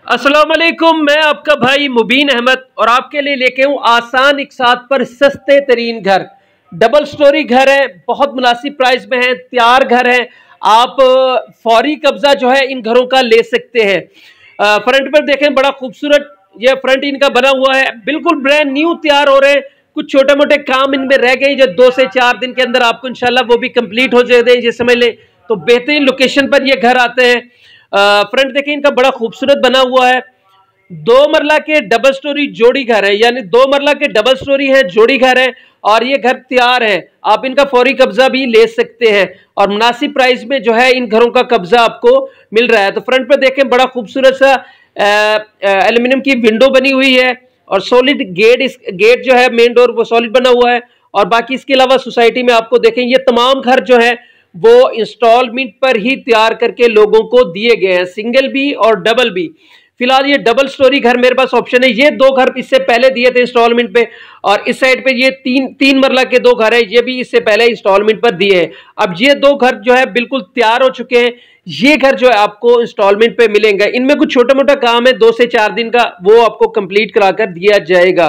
अस्सलाम वालेकुम, मैं आपका भाई मुबीन अहमद और आपके लिए लेके हूँ आसान इकसात पर सस्ते तरीन घर। डबल स्टोरी घर है, बहुत मुनासिब प्राइस में है, तैयार घर है। आप फौरी कब्जा जो है इन घरों का ले सकते हैं। फ्रंट पर देखें, बड़ा खूबसूरत ये फ्रंट इनका बना हुआ है, बिल्कुल ब्रांड न्यू तैयार हो रहे हैं। कुछ छोटे मोटे काम इनमें रह गए जो 2 से 4 दिन के अंदर आपको इंशाल्लाह वो भी कंप्लीट हो जाते हैं, ये समझ लें। तो बेहतरीन लोकेशन पर ये घर आते हैं। फ्रंट देखिए, इनका बड़ा खूबसूरत बना हुआ है। 2 मरला के डबल स्टोरी जोड़ी घर है, यानी 2 मरला के डबल स्टोरी है, जोड़ी घर है और ये घर तैयार है। आप इनका फौरी कब्जा भी ले सकते हैं और मुनासिब प्राइस में जो है इन घरों का कब्जा आपको मिल रहा है। तो फ्रंट पर देखें, बड़ा खूबसूरत सा एल्यूमिनियम की विंडो बनी हुई है और सॉलिड गेट, इस गेट जो है मेन डोर वो सॉलिड बना हुआ है। और बाकी इसके अलावा सोसाइटी में आपको देखें, ये तमाम घर जो है वो इंस्टॉलमेंट पर ही तैयार करके लोगों को दिए गए हैं, सिंगल भी और डबल भी। फिलहाल ये डबल स्टोरी घर मेरे पास ऑप्शन है। ये 2 घर इससे पहले दिए थे इंस्टॉलमेंट पे और इस साइड पे ये तीन मरला के 2 घर है, ये भी इससे पहले इंस्टॉलमेंट पर दिए हैं। अब ये 2 घर जो है बिल्कुल तैयार हो चुके हैं। ये घर जो है आपको इंस्टॉलमेंट पे मिलेंगे। इनमें कुछ छोटा मोटा काम है 2 से 4 दिन का, वो आपको कंप्लीट कराकर दिया जाएगा।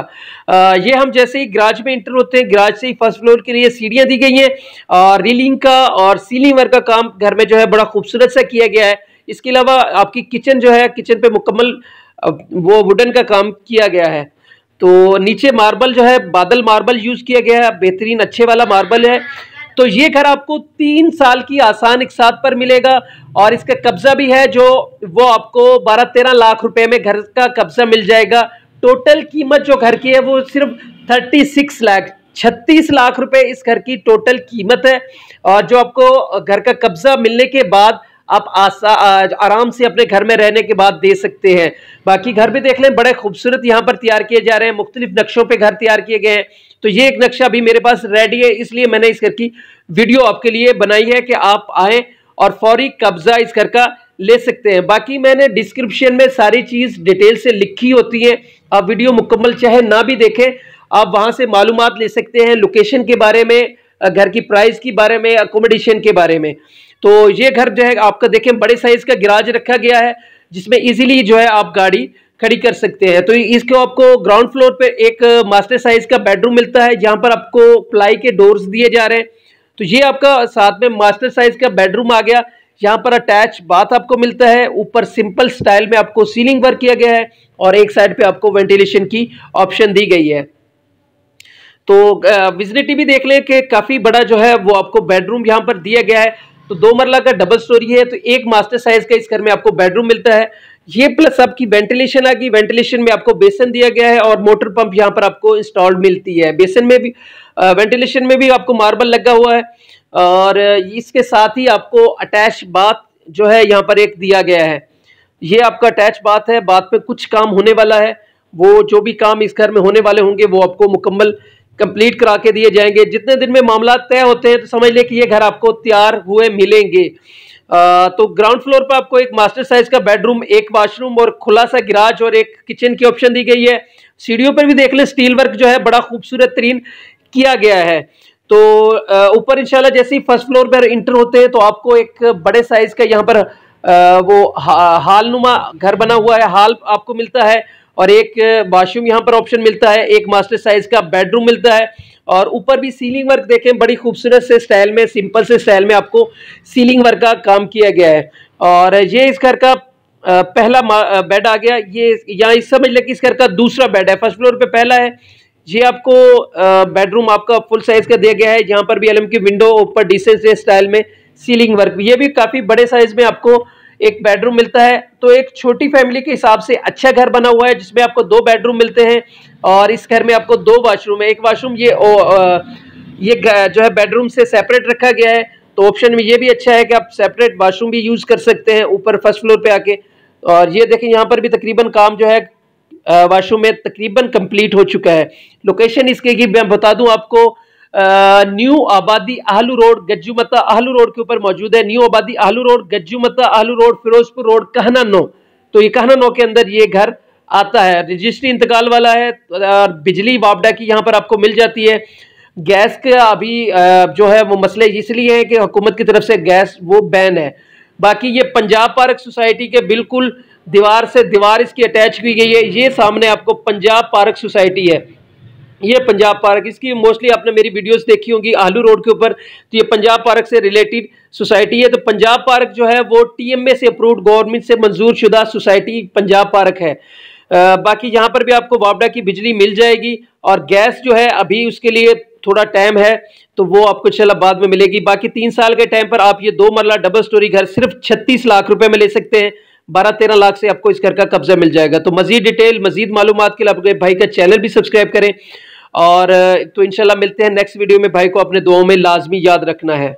ये हम जैसे ही गैराज में इंटर होते हैं, गैराज से ही फर्स्ट फ्लोर के लिए सीढ़ियां दी गई हैं और रीलिंग का और सीलिंग वर्क का काम घर में जो है बड़ा खूबसूरत सा किया गया है। इसके अलावा आपकी किचन जो है, किचन पे मुकम्मल वो वुडन का काम किया गया है। तो नीचे मार्बल जो है बादल मार्बल यूज किया गया है, बेहतरीन अच्छे वाला मार्बल है। तो ये घर आपको 3 साल की आसान इकसात पर मिलेगा और इसका कब्जा भी है जो वो आपको 12-13 लाख रुपए में घर का कब्जा मिल जाएगा। टोटल कीमत जो घर की है वो सिर्फ 36 लाख रुपए इस घर की टोटल कीमत है। और जो आपको घर का कब्जा मिलने के बाद आप आराम से अपने घर में रहने के बाद दे सकते हैं। बाकी घर भी देख लें, बड़े खूबसूरत यहाँ पर तैयार किए जा रहे हैं, मुख्तलिफ नक्शों पे घर तैयार किए गए हैं। तो ये एक नक्शा अभी मेरे पास रेडी है, इसलिए मैंने इस घर की वीडियो आपके लिए बनाई है कि आप आए और फौरी कब्जा इस घर का ले सकते हैं। बाकी मैंने डिस्क्रिप्शन में सारी चीज डिटेल से लिखी होती है, आप वीडियो मुकम्मल चाहे ना भी देखें, आप वहां से मालूमात ले सकते हैं, लोकेशन के बारे में, घर की प्राइस के बारे में, अकोमोडेशन के बारे में। तो ये घर जो है आपका देखें, बड़े साइज का गैराज रखा गया है जिसमें इजीली जो है आप गाड़ी खड़ी कर सकते हैं। तो इसको आपको ग्राउंड फ्लोर पे एक मास्टर साइज का बेडरूम मिलता है जहां पर आपको प्लाई के डोर्स दिए जा रहे हैं। तो ये आपका साथ में मास्टर साइज का बेडरूम आ गया। यहाँ पर अटैच बाथ आपको मिलता है, ऊपर सिंपल स्टाइल में आपको सीलिंग वर्क किया गया है और एक साइड पे आपको वेंटिलेशन की ऑप्शन दी गई है। तो विजिबिलिटी भी देख लें कि काफी बड़ा जो है वो आपको बेडरूम यहाँ पर दिया गया है। तो 2 मरला का डबल स्टोरी है, तो एक मास्टर साइज का इस घर में आपको बेडरूम मिलता है। ये प्लस आपकी वेंटिलेशन आ गई, वेंटिलेशन में आपको बेसन दिया गया है और मोटर पंप यहाँ पर आपको इंस्टॉल्ड मिलती है। बेसन में भी वेंटिलेशन में भी आपको मार्बल लगा हुआ है और इसके साथ ही आपको अटैच बाथ जो है यहाँ पर एक दिया गया है। ये आपका अटैच बाथ है, बाथ पे कुछ काम होने वाला है, वो जो भी काम इस घर में होने वाले होंगे वो आपको मुकम्मल कंप्लीट करा के दिए जाएंगे। जितने दिन में मामला तय होते हैं तो समझ ले कि ये घर आपको तैयार हुए मिलेंगे। तो ग्राउंड फ्लोर पर आपको एक मास्टर साइज का बेडरूम, एक वॉशरूम और खुला सा गिराज और एक किचन की ऑप्शन दी गई है। सीढ़ियों पर भी देख ले, स्टील वर्क जो है बड़ा खूबसूरत तरीन किया गया है। तो ऊपर इंशाल्लाह जैसे ही फर्स्ट फ्लोर पर इंटर होते हैं तो आपको एक बड़े साइज का यहाँ पर वो हाल नुमा घर बना हुआ है, हाल आपको मिलता है और एक वॉशरूम यहाँ पर ऑप्शन मिलता है, एक मास्टर साइज का बेडरूम मिलता है और ऊपर भी सीलिंग वर्क देखें, बड़ी खूबसूरत से स्टाइल में, सिंपल से स्टाइल में आपको सीलिंग वर्क का काम किया गया है। और ये इस घर का पहला बेड आ गया। ये यहाँ समझ लें कि इस घर का दूसरा बेड है, फर्स्ट फ्लोर पे पहला है। ये आपको बेडरूम आपका फुल साइज का दिया गया है, यहाँ पर भी एल्यूमिनियम की विंडो, ऊपर डिसेंट से स्टाइल में सीलिंग वर्क। ये भी काफी बड़े साइज में आपको एक बेडरूम मिलता है। तो एक छोटी फैमिली के हिसाब से अच्छा घर बना हुआ है जिसमें आपको 2 बेडरूम मिलते हैं और इस घर में आपको 2 वॉशरूम है। एक वॉशरूम ये जो है बेडरूम से सेपरेट रखा गया है, तो ऑप्शन में ये भी अच्छा है कि आप सेपरेट वॉशरूम भी यूज कर सकते हैं ऊपर फर्स्ट फ्लोर पे आके। और ये देखें, यहाँ पर भी तकरीबन काम जो है वॉशरूम में तकरीबन कंप्लीट हो चुका है। लोकेशन इसके की मैं बता दूं आपको, न्यू आबादी आहलू रोड, गज्जूमता आहलू रोड के ऊपर मौजूद है। न्यू आबादी आहलू रोड, गज्जूमता आहलू रोड, फिरोजपुर रोड, कहना 9। तो ये कहना 9 के अंदर ये घर आता है। रजिस्ट्री इंतकाल वाला है और बिजली वापडा की यहाँ पर आपको मिल जाती है। गैस का अभी जो है वो मसले इसलिए है कि हुकूमत की तरफ से गैस वो बैन है। बाकी ये पंजाब पार्क सोसाइटी के बिल्कुल दीवार से दीवार इसकी अटैच की गई है। ये सामने आपको पंजाब पार्क सोसाइटी है, ये पंजाब पार्क, इसकी मोस्टली आपने मेरी वीडियोस देखी होंगी आलू रोड के ऊपर, तो ये पंजाब पार्क से रिलेटेड सोसाइटी है। तो पंजाब पार्क जो है वो टीएमए से अप्रूव्ड, गवर्नमेंट से मंजूर शुदा सोसाइटी पंजाब पार्क है। बाकी यहाँ पर भी आपको वापडा की बिजली मिल जाएगी, और गैस जो है अभी उसके लिए थोड़ा टाइम है, तो वो आपको इंशाल्लाह बाद में मिलेगी। बाकी 3 साल के टाइम पर आप ये 2 मरला डबल स्टोरी घर सिर्फ 36 लाख रुपए में ले सकते हैं। 12-13 लाख से आपको इस घर का कब्जा मिल जाएगा। तो मजीद डिटेल, मजीद मालूमात के लिए आपके भाई का चैनल भी सब्सक्राइब करें। और तो इंशाल्लाह मिलते हैं नेक्स्ट वीडियो में। भाई को अपने दुआओं में लाजमी याद रखना है।